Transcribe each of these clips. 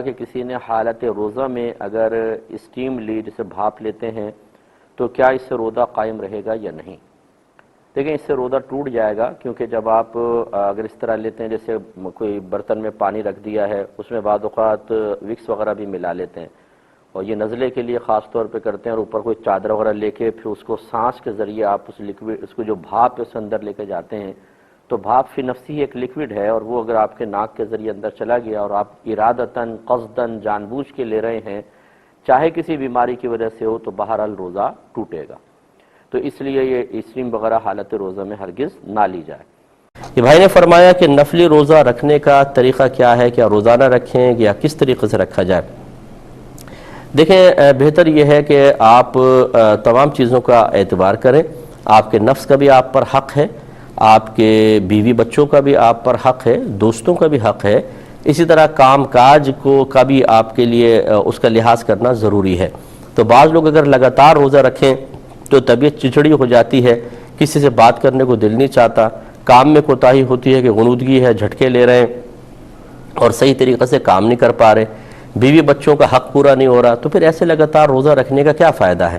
کہ کسی نے حالت روزہ میں اگر اسٹیم لی جسے بھاپ لیتے ہیں تو کیا اس سے روزہ قائم رہے گا یا نہیں؟ دیکھیں اس سے روزہ ٹوٹ جائے گا، کیونکہ جب آپ اگر اس طرح لیتے ہیں جیسے کوئی برتن میں پانی رکھ دیا ہے، اس میں بعض اوقات وکس وغیرہ بھی ملا لیتے ہیں، اور یہ نزلے کے لیے خاص طور پہ کرتے ہیں، اور اوپر کوئی چادر وغیرہ لے کے پھر اس کو سانس کے ذریعے آپ اس لیکوڈ، اس کو جو بھاپ ہے اس اندر لے کے جاتے ہیں، تو بھاپ فی نفسی ایک لیکوڈ ہے، اور وہ اگر آپ کے ناک کے ذریعے اندر چلا گیا اور آپ ارادتاً قصداً جان بوجھ کے لے رہے ہیں، چاہے کسی بیماری کی وجہ سے ہو، تو بہرحال روزہ ٹوٹے گا۔ تو اس لیے یہ اسٹیم وغیرہ حالت روزہ میں ہرگز نہ لی جائے۔ یہ بھائی نے فرمایا کہ نفلی روزہ رکھنے کا طریقہ کیا ہے، کیا روزانہ رکھیں یا کس طریقے سے رکھا جائے؟ دیکھیں بہتر یہ ہے کہ آپ تمام چیزوں کا اعتبار کریں۔ آپ کے نفس کا بھی آپ پر حق ہے، آپ کے بیوی بچوں کا بھی آپ پر حق ہے، دوستوں کا بھی حق ہے، اسی طرح کام کاج کا بھی آپ کے لیے اس کا لحاظ کرنا ضروری ہے۔ تو بعض لوگ اگر لگاتار روزہ رکھیں تو طبیعت چڑچڑی ہو جاتی ہے، کسی سے بات کرنے کو دل نہیں چاہتا، کام میں کوتاہی ہوتی ہے کہ غنودگی ہے، جھٹکے لے رہے ہیں اور صحیح طریقے سے کام نہیں کر پا رہے، بیوی بچوں کا حق پورا نہیں ہو رہا، تو پھر ایسے لگاتار روزہ رکھنے کا کیا فائدہ ہے؟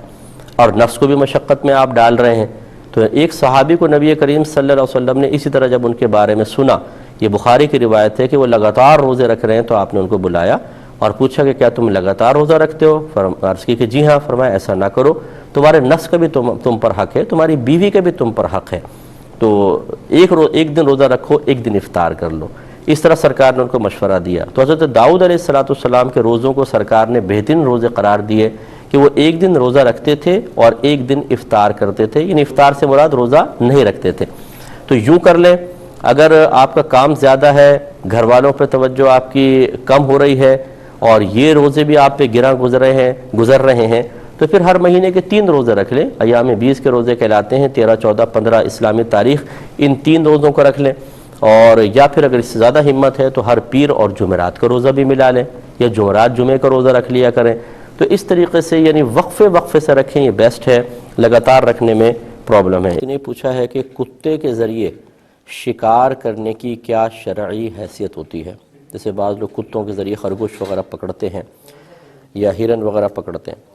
اور نفس کو بھی مشقت میں آپ ڈال رہے ہیں۔ تو ایک صحابی کو نبی کریم صلی اللہ علیہ وسلم نے اسی طرح جب ان کے بارے میں سنا، یہ بخاری کی روایت ہے کہ وہ لگاتار روزے رکھ رہے ہیں، تو آپ نے ان کو بلایا اور پوچھا کہ کیا تم لگاتار روزہ رکھتے ہو؟ عرض کی کہ جی ہاں۔ فرمایا ایسا نہ کرو، تمہارے نفس کا بھی تم پر حق ہے، تمہاری بیوی کا بھی تم پر حق ہے، تو ایک دن روزہ رکھو، ایک دن افطار کر لو۔ اس طرح سرکار نے ان کو مشورہ دیا۔ تو حضرت داؤد علیہ السلام کے روزوں کو سرکار نے بہترین روزے قرار دیے کہ وہ ایک دن روزہ رکھتے تھے اور ایک دن افطار کرتے تھے، یعنی افطار سے مراد روزہ نہیں رکھتے تھے۔ تو یوں کر لیں، اگر آپ کا کام زیادہ ہے، گھر والوں پہ توجہ آپ کی کم ہو رہی ہے اور یہ روزے بھی آپ پہ گراں گزر رہے ہیں، تو پھر ہر مہینے کے 3 روزے رکھ لیں۔ ایام 20 کے روزے کہلاتے ہیں، 13، 14، 15 اسلامی تاریخ، ان 3 روزوں کو رکھ لیں۔ اور یا پھر اگر اس سے زیادہ ہمت ہے تو ہر پیر اور جمعرات کا روزہ بھی ملا لیں، یا جمعرات جمعے کا روزہ رکھ لیا کریں۔ تو اس طریقے سے یعنی وقفے سے رکھیں، یہ بیسٹ ہے، لگاتار رکھنے میں پرابلم ہے۔ نے پوچھا ہے کہ کتے کے ذریعے شکار کرنے کی کیا شرعی حیثیت ہوتی ہے؟ جیسے بعض لوگ کتوں کے ذریعے خرگوش وغیرہ پکڑتے ہیں یا ہرن وغیرہ پکڑتے ہیں۔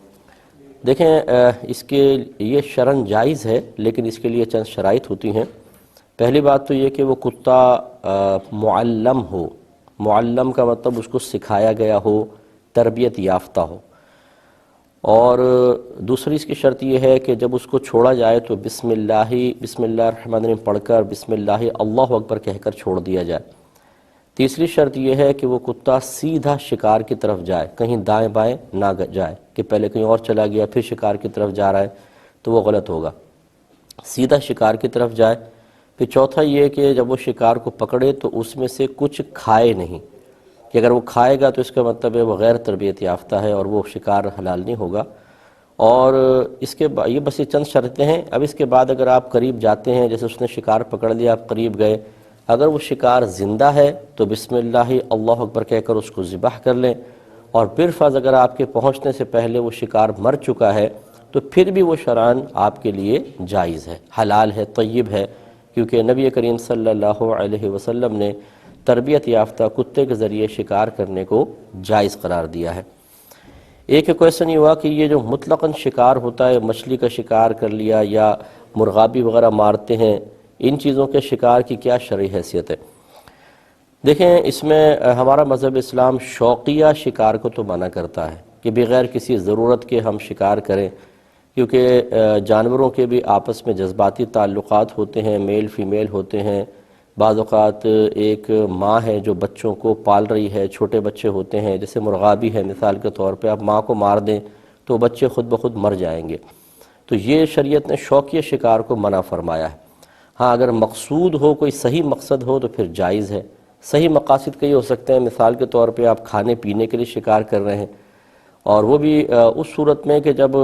دیکھیں اس کے یہ شرعاً جائز ہے، لیکن اس کے لیے چند شرائط ہوتی ہیں۔ پہلی بات تو یہ کہ وہ کتا معلم ہو، معلم کا مطلب اس کو سکھایا گیا ہو، تربیت یافتہ ہو، اور دوسری اس کی شرط یہ ہے کہ جب اس کو چھوڑا جائے تو بسم اللہ الرحمن الرحیم پڑھ کر، بسم اللہ اللہ اکبر کہہ کر چھوڑ دیا جائے۔ تیسری شرط یہ ہے کہ وہ کتا سیدھا شکار کی طرف جائے، کہیں دائیں بائیں نہ جائے کہ پہلے کہیں اور چلا گیا پھر شکار کی طرف جا رہا ہے، تو وہ غلط ہوگا، سیدھا شکار کی طرف جائے۔ پھر چوتھا یہ کہ جب وہ شکار کو پکڑے تو اس میں سے کچھ کھائے نہیں، کہ اگر وہ کھائے گا تو اس کا مطلب ہے وہ غیر تربیت یافتہ ہے اور وہ شکار حلال نہیں ہوگا۔ اور اس کے بعد یہ بس یہ چند شرطیں ہیں۔ اب اس کے بعد اگر آپ قریب جاتے ہیں، جیسے اس نے شکار پکڑ لیا، آپ قریب گئے، اگر وہ شکار زندہ ہے تو بسم اللہ اللہ اکبر کہہ کر اس کو ذبح کر لیں، اور بالفرض اگر آپ کے پہنچنے سے پہلے وہ شکار مر چکا ہے تو پھر بھی وہ شرعاً آپ کے لیے جائز ہے، حلال ہے، طیب ہے، کیونکہ نبی کریم صلی اللہ علیہ وسلم نے تربیت یافتہ کتے کے ذریعے شکار کرنے کو جائز قرار دیا ہے۔ ایک کویشچن یہ ہوا کہ یہ جو مطلقاً شکار ہوتا ہے، مچھلی کا شکار کر لیا یا مرغابی وغیرہ مارتے ہیں، ان چیزوں کے شکار کی کیا شرعی حیثیت ہے؟ دیکھیں اس میں ہمارا مذہب اسلام شوقیہ شکار کو تو منع کرتا ہے کہ بغیر کسی ضرورت کے ہم شکار کریں، کیونکہ جانوروں کے بھی آپس میں جذباتی تعلقات ہوتے ہیں، میل فیمیل ہوتے ہیں۔ بعض اوقات ایک ماں ہے جو بچوں کو پال رہی ہے، چھوٹے بچے ہوتے ہیں، جیسے مرغابی ہے مثال کے طور پہ، آپ ماں کو مار دیں تو بچے خود بخود مر جائیں گے۔ تو یہ شریعت نے شوقیہ شکار کو منع فرمایا ہے۔ ہاں اگر مقصود ہو، کوئی صحیح مقصد ہو تو پھر جائز ہے۔ صحیح مقاصد کئی ہو سکتے ہیں، مثال کے طور پہ آپ کھانے پینے کے لیے شکار کر رہے ہیں، اور وہ بھی اس صورت میں کہ جب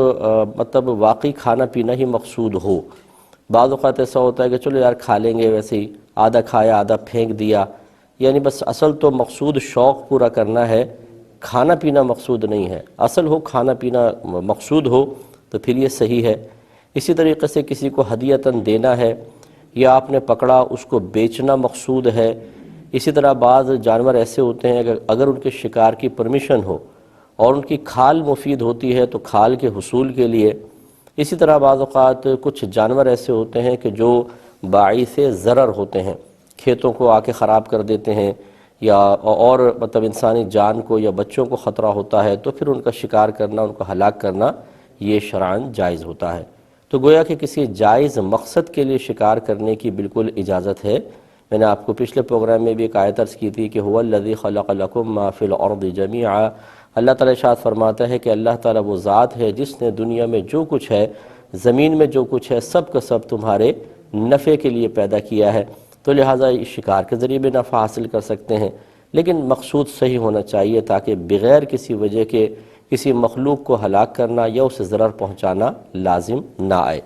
مطلب واقعی کھانا پینا ہی مقصود ہو۔ بعض اوقات ایسا ہوتا ہے کہ چلو یار کھا لیں گے، ویسے ہی آدھا کھایا آدھا پھینک دیا، یعنی بس اصل تو مقصود شوق پورا کرنا ہے، کھانا پینا مقصود نہیں ہے۔ اصل ہو کھانا پینا مقصود ہو تو پھر یہ صحیح ہے۔ اسی طریقے سے کسی کو ہدیتاً دینا ہے، یا آپ نے پکڑا اس کو بیچنا مقصود ہے، اسی طرح بعض جانور ایسے ہوتے ہیں کہ اگر ان کے شکار کی پرمیشن ہو اور ان کی کھال مفید ہوتی ہے تو کھال کے حصول کے لیے. اسی طرح بعض اوقات کچھ جانور ایسے ہوتے ہیں کہ جو باعث ضرر ہوتے ہیں، کھیتوں کو آ کے خراب کر دیتے ہیں یا اور مطلب انسانی جان کو یا بچوں کو خطرہ ہوتا ہے، تو پھر ان کا شکار کرنا، ان کو ہلاک کرنا یہ شرعاً جائز ہوتا ہے. تو گویا کہ کسی جائز مقصد کے لیے شکار کرنے کی بالکل اجازت ہے. میں نے آپ کو پچھلے پروگرام میں بھی ایک آیت عرض کی تھی کہ هو الذی خلق لکم ما فی الارض جمیعا. اللہ تعالیٰ ارشاد فرماتا ہے کہ اللہ تعالیٰ وہ ذات ہے جس نے دنیا میں جو کچھ ہے، زمین میں جو کچھ ہے، سب کا سب تمہارے نفع کے لیے پیدا کیا ہے. تو لہٰذا اس شکار کے ذریعے بھی نفع حاصل کر سکتے ہیں، لیکن مقصود صحیح ہونا چاہیے تاکہ بغیر کسی وجہ کے کسی مخلوق کو ہلاک کرنا یا اسے ضرر پہنچانا لازم نہ آئے.